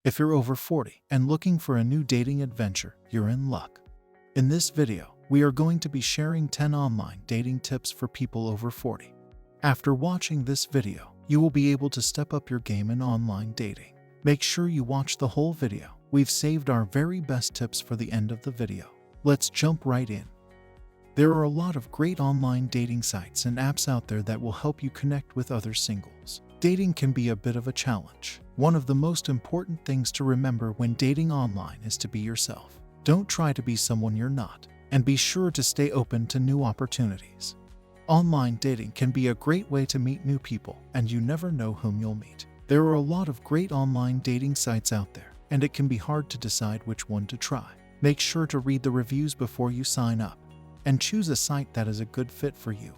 If you're over 40 and looking for a new dating adventure, you're in luck. In this video, we are going to be sharing 10 online dating tips for people over 40. After watching this video, you will be able to step up your game in online dating. Make sure you watch the whole video. We've saved our very best tips for the end of the video. Let's jump right in. There are a lot of great online dating sites and apps out there that will help you connect with other singles. Dating can be a bit of a challenge. One of the most important things to remember when dating online is to be yourself. Don't try to be someone you're not, and be sure to stay open to new opportunities. Online dating can be a great way to meet new people, and you never know whom you'll meet. There are a lot of great online dating sites out there, and it can be hard to decide which one to try. Make sure to read the reviews before you sign up, and choose a site that is a good fit for you.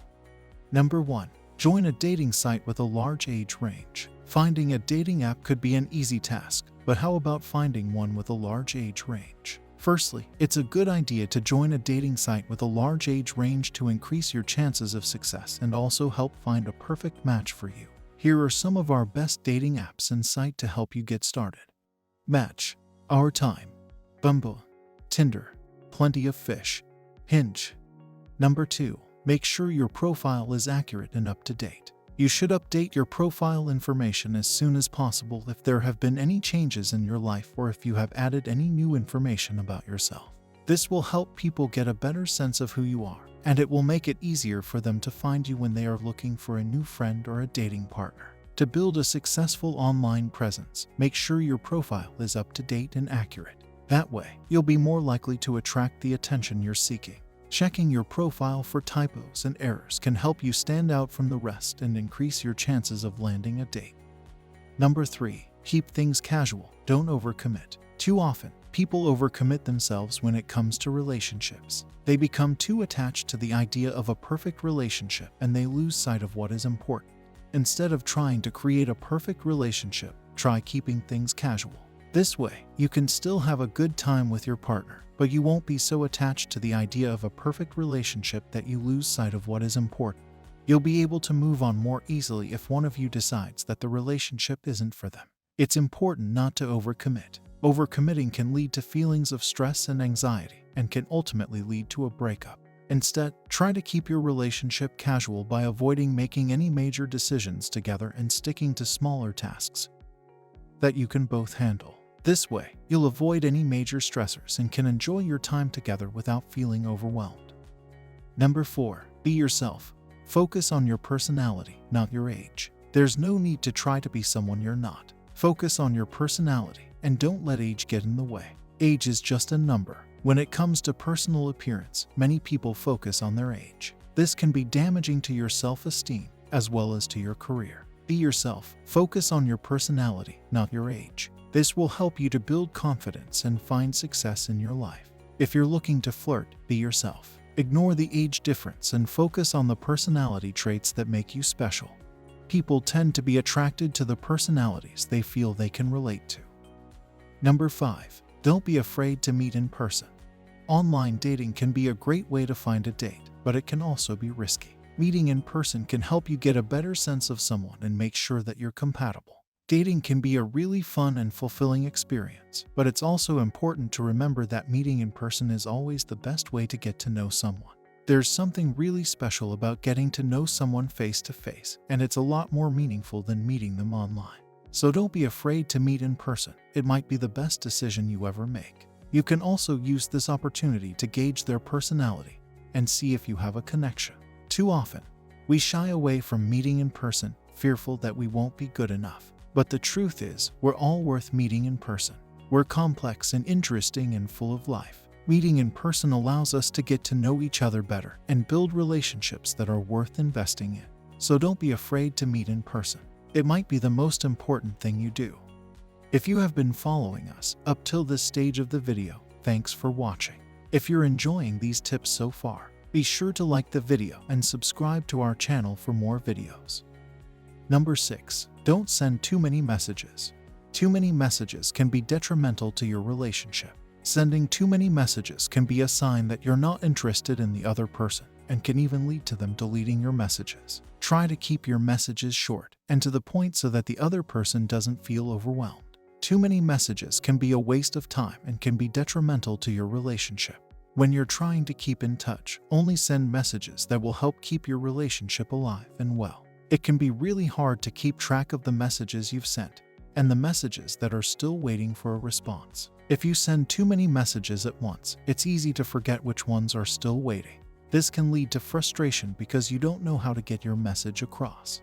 Number 1. Join a dating site with a large age range. Finding a dating app could be an easy task, but how about finding one with a large age range? Firstly, it's a good idea to join a dating site with a large age range to increase your chances of success and also help find a perfect match for you. Here are some of our best dating apps and sites to help you get started. Match, Our Time, Bumble, Tinder, Plenty of Fish, Hinge. Number 2. Make sure your profile is accurate and up to date. You should update your profile information as soon as possible if there have been any changes in your life or if you have added any new information about yourself. This will help people get a better sense of who you are, and it will make it easier for them to find you when they are looking for a new friend or a dating partner. To build a successful online presence, make sure your profile is up to date and accurate. That way, you'll be more likely to attract the attention you're seeking. Checking your profile for typos and errors can help you stand out from the rest and increase your chances of landing a date. Number 3. Keep things casual. Don't overcommit. Too often, people overcommit themselves when it comes to relationships. They become too attached to the idea of a perfect relationship and they lose sight of what is important. Instead of trying to create a perfect relationship, try keeping things casual. This way, you can still have a good time with your partner, but you won't be so attached to the idea of a perfect relationship that you lose sight of what is important. You'll be able to move on more easily if one of you decides that the relationship isn't for them. It's important not to overcommit. Overcommitting can lead to feelings of stress and anxiety, and can ultimately lead to a breakup. Instead, try to keep your relationship casual by avoiding making any major decisions together and sticking to smaller tasks that you can both handle. This way, you'll avoid any major stressors and can enjoy your time together without feeling overwhelmed. Number 4. Be yourself. Focus on your personality, not your age. There's no need to try to be someone you're not. Focus on your personality and don't let age get in the way. Age is just a number. When it comes to personal appearance, many people focus on their age. This can be damaging to your self-esteem as well as to your career. Be yourself. Focus on your personality, not your age. This will help you to build confidence and find success in your life. If you're looking to flirt, be yourself. Ignore the age difference and focus on the personality traits that make you special. People tend to be attracted to the personalities they feel they can relate to. Number 5. Don't be afraid to meet in person. Online dating can be a great way to find a date, but it can also be risky. Meeting in person can help you get a better sense of someone and make sure that you're compatible. Dating can be a really fun and fulfilling experience, but it's also important to remember that meeting in person is always the best way to get to know someone. There's something really special about getting to know someone face to face, and it's a lot more meaningful than meeting them online. So don't be afraid to meet in person. It might be the best decision you ever make. You can also use this opportunity to gauge their personality and see if you have a connection. Too often, we shy away from meeting in person, fearful that we won't be good enough. But the truth is, we're all worth meeting in person. We're complex and interesting and full of life. Meeting in person allows us to get to know each other better and build relationships that are worth investing in. So don't be afraid to meet in person. It might be the most important thing you do. If you have been following us up till this stage of the video, thanks for watching. If you're enjoying these tips so far, be sure to like the video and subscribe to our channel for more videos. Number 6. Don't send too many messages. Too many messages can be detrimental to your relationship. Sending too many messages can be a sign that you're not interested in the other person and can even lead to them deleting your messages. Try to keep your messages short and to the point so that the other person doesn't feel overwhelmed. Too many messages can be a waste of time and can be detrimental to your relationship. When you're trying to keep in touch, only send messages that will help keep your relationship alive and well. It can be really hard to keep track of the messages you've sent and the messages that are still waiting for a response. If you send too many messages at once, it's easy to forget which ones are still waiting. This can lead to frustration because you don't know how to get your message across.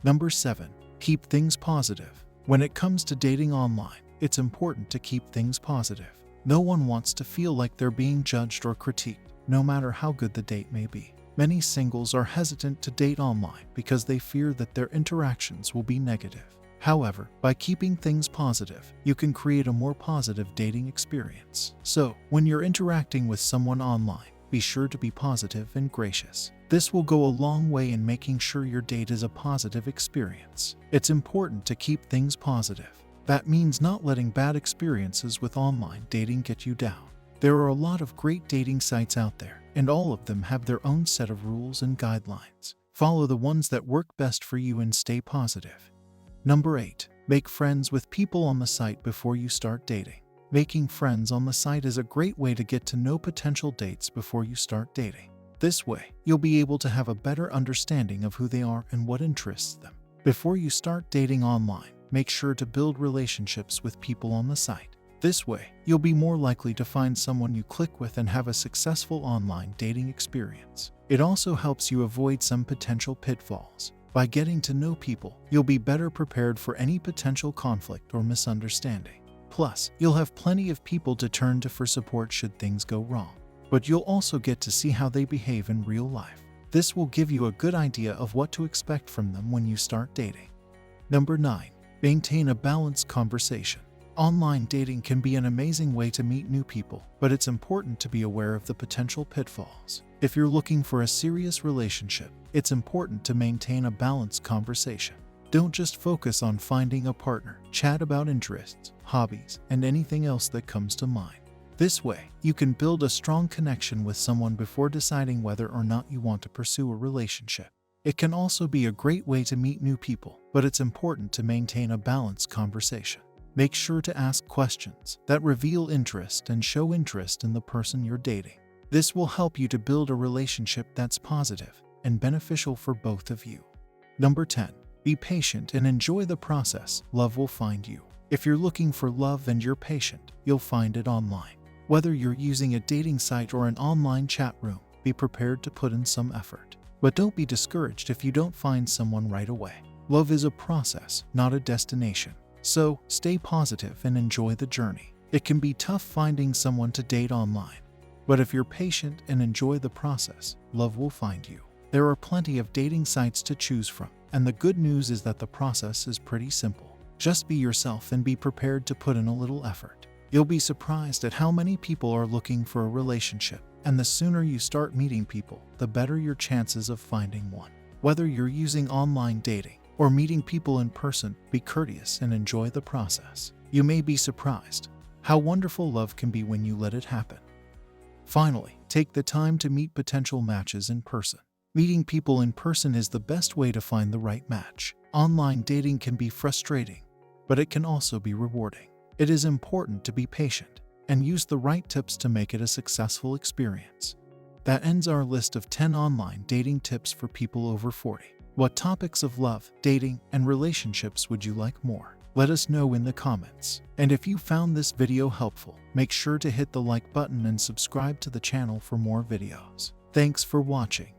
Number 7. Keep things positive. When it comes to dating online, it's important to keep things positive. No one wants to feel like they're being judged or critiqued, no matter how good the date may be. Many singles are hesitant to date online because they fear that their interactions will be negative. However, by keeping things positive, you can create a more positive dating experience. So, when you're interacting with someone online, be sure to be positive and gracious. This will go a long way in making sure your date is a positive experience. It's important to keep things positive. That means not letting bad experiences with online dating get you down. There are a lot of great dating sites out there, and all of them have their own set of rules and guidelines. Follow the ones that work best for you and stay positive. Number 8. Make friends with people on the site before you start dating. Making friends on the site is a great way to get to know potential dates before you start dating. This way, you'll be able to have a better understanding of who they are and what interests them. Before you start dating online, make sure to build relationships with people on the site. This way, you'll be more likely to find someone you click with and have a successful online dating experience. It also helps you avoid some potential pitfalls. By getting to know people, you'll be better prepared for any potential conflict or misunderstanding. Plus, you'll have plenty of people to turn to for support should things go wrong. But you'll also get to see how they behave in real life. This will give you a good idea of what to expect from them when you start dating. Number 9. Maintain a balanced conversation. Online dating can be an amazing way to meet new people, but it's important to be aware of the potential pitfalls. If you're looking for a serious relationship, it's important to maintain a balanced conversation. Don't just focus on finding a partner. Chat about interests, hobbies, and anything else that comes to mind. This way, you can build a strong connection with someone before deciding whether or not you want to pursue a relationship. It can also be a great way to meet new people, but it's important to maintain a balanced conversation. Make sure to ask questions that reveal interest and show interest in the person you're dating. This will help you to build a relationship that's positive and beneficial for both of you. Number 10. Be patient and enjoy the process. Love will find you. If you're looking for love and you're patient, you'll find it online. Whether you're using a dating site or an online chat room, be prepared to put in some effort. But don't be discouraged if you don't find someone right away. Love is a process, not a destination. So, stay positive and enjoy the journey. It can be tough finding someone to date online, but if you're patient and enjoy the process, love will find you. There are plenty of dating sites to choose from, and the good news is that the process is pretty simple. Just be yourself and be prepared to put in a little effort. You'll be surprised at how many people are looking for a relationship, and the sooner you start meeting people, the better your chances of finding one. Whether you're using online dating or meeting people in person, be courteous and enjoy the process. You may be surprised how wonderful love can be when you let it happen. Finally, take the time to meet potential matches in person. Meeting people in person is the best way to find the right match. Online dating can be frustrating, but it can also be rewarding. It is important to be patient and use the right tips to make it a successful experience. That ends our list of 10 online dating tips for people over 40. What topics of love, dating, and relationships would you like more? Let us know in the comments. And if you found this video helpful, make sure to hit the like button and subscribe to the channel for more videos. Thanks for watching.